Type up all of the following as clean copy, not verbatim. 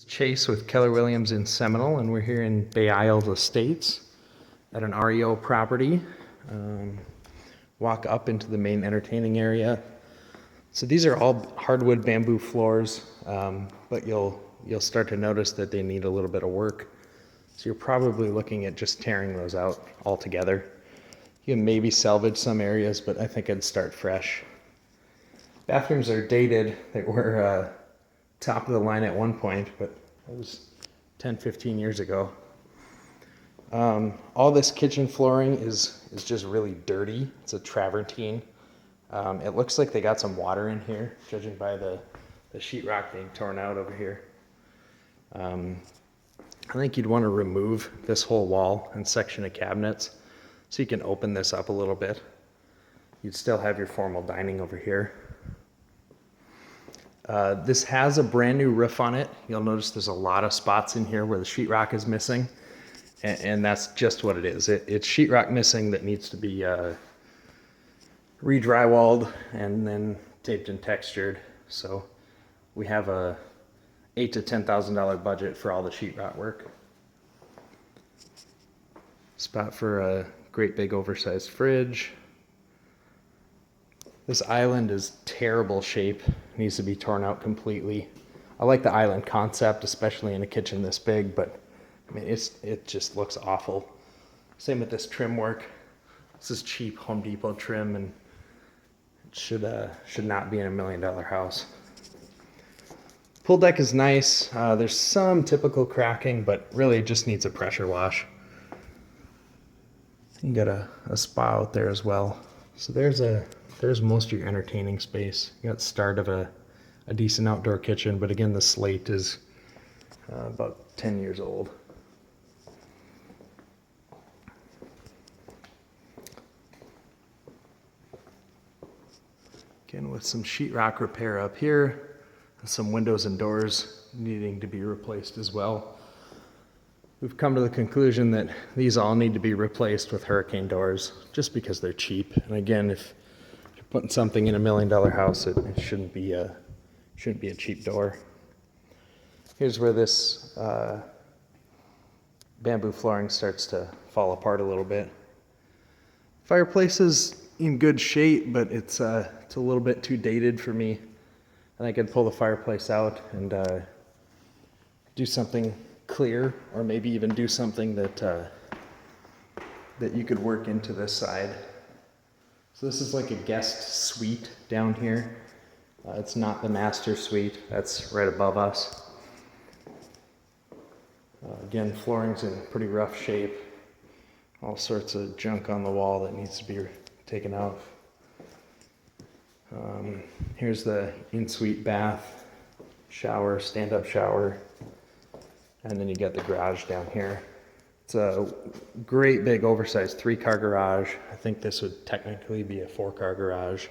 Chase with Keller Williams in Seminole, and we're here in Bayway Isles Estates at an REO property. Walk up into the main entertaining area. So these are all hardwood bamboo floors, but you'll start to notice that they need a little bit of work. So you're probably looking at just tearing those out altogether. You can maybe salvage some areas, but I think I'd start fresh. Bathrooms are dated. They were top of the line at one point, but that was 10, 15 years ago. All this kitchen flooring is just really dirty. It's a travertine. It looks like they got some water in here, judging by the sheetrock being torn out over here. I think you'd want to remove this whole wall and section of cabinets so you can open this up a little bit. You'd still have your formal dining over here. This has a brand new roof on it. You'll notice there's a lot of spots in here where the sheetrock is missing, and that's just what it is. It's sheetrock missing that needs to be re-drywalled and then taped and textured. So we have a $8,000 to $10,000 budget for all the sheetrock work. Spot for a great big oversized fridge. This island is terrible shape. It needs to be torn out completely. I like the island concept, especially in a kitchen this big, but I mean, it just looks awful. Same with this trim work. This is cheap Home Depot trim, and it should not be in $1 million house. Pool deck is nice. There's some typical cracking, but really it just needs a pressure wash. You got a spa out there as well. So there's most of your entertaining space. You got the start of a decent outdoor kitchen, but again, the slate is about 10 years old. Again, with some sheetrock repair up here, and some windows and doors needing to be replaced as well. We've come to the conclusion that these all need to be replaced with hurricane doors just because they're cheap. And again, if you're putting something in $1 million house, it shouldn't be a cheap door. Here's where this bamboo flooring starts to fall apart a little bit. Fireplace is in good shape, but it's a little bit too dated for me. I think I'd pull the fireplace out and do something clear, or maybe even do something that you could work into this side. So this is like a guest suite down here. It's not the master suite. That's right above us. Again, flooring's in pretty rough shape. All sorts of junk on the wall that needs to be taken out. Here's the in-suite bath, shower, stand-up shower. And then you got the garage down here. It's a great big oversized 3-car garage. I think this would technically be a 4-car garage.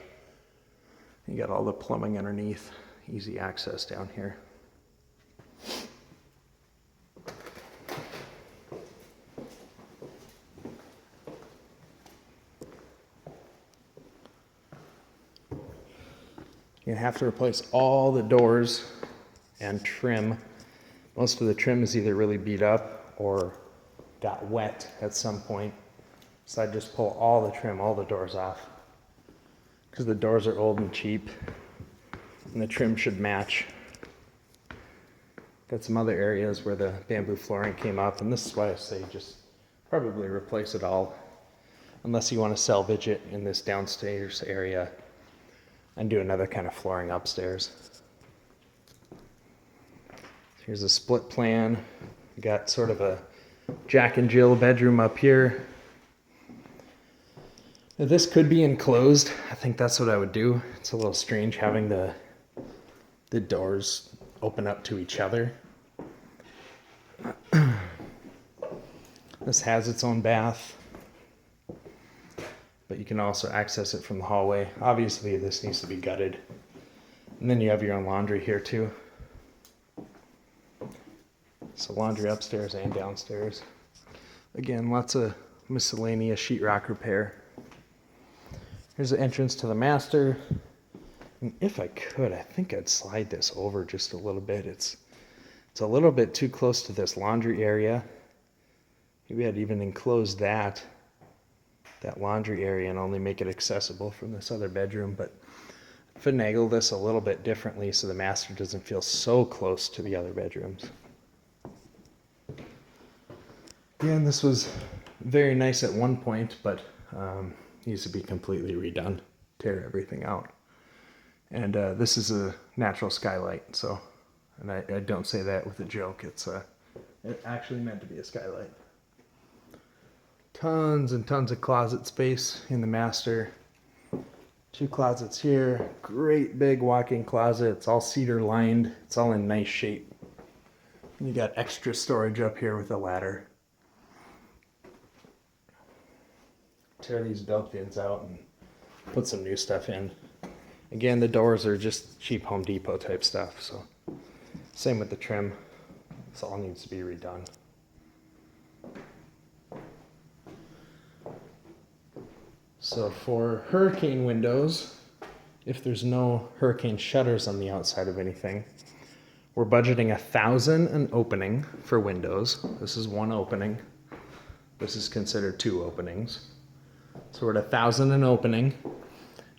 You got all the plumbing underneath, easy access down here. You have to replace all the doors and trim. Most of the trim is either really beat up or got wet at some point. So I just pull all the trim, all the doors off, because the doors are old and cheap and the trim should match. Got some other areas where the bamboo flooring came up, and this is why I say just probably replace it all, unless you want to salvage it in this downstairs area and do another kind of flooring upstairs. Here's a split plan. We got sort of a Jack and Jill bedroom up here. Now, this could be enclosed. I think that's what I would do. It's a little strange having the doors open up to each other. This has its own bath, but you can also access it from the hallway. Obviously, this needs to be gutted. And then you have your own laundry here too. So laundry upstairs and downstairs. Again, lots of miscellaneous sheetrock repair. Here's the entrance to the master. And if I could, I think I'd slide this over just a little bit. It's It's a little bit too close to this laundry area. Maybe I'd even enclose that laundry area and only make it accessible from this other bedroom, but finagle this a little bit differently so the master doesn't feel so close to the other bedrooms. Again, this was very nice at one point, but needs to be completely redone. Tear everything out. And this is a natural skylight, so, and I don't say that with a joke. It actually meant to be a skylight. Tons and tons of closet space in the master. 2 closets here. Great big walk-in closet. It's all cedar lined. It's all in nice shape. And you got extra storage up here with a ladder. Tear these built-ins out and put some new stuff in. Again, the doors are just cheap Home Depot type stuff, so same with the trim. This all needs to be redone. So for hurricane windows, if there's no hurricane shutters on the outside of anything, we're budgeting $1,000 an opening for windows. This is 1 opening. This is considered 2 openings. So we're at $1,000 an opening.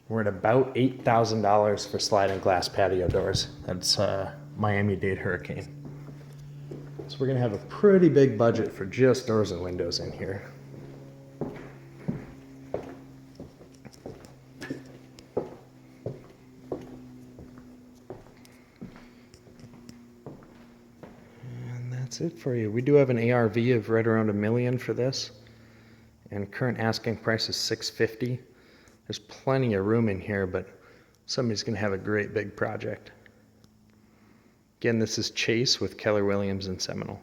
We're at about $8,000 for sliding glass patio doors. That's Miami-Dade hurricane. So we're gonna have a pretty big budget for just doors and windows in here. And that's it for you. We do have an ARV of right around $1 million for this. And current asking price is $650. There's plenty of room in here, but somebody's going to have a great big project. Again, this is Chase with Keller Williams in Seminole.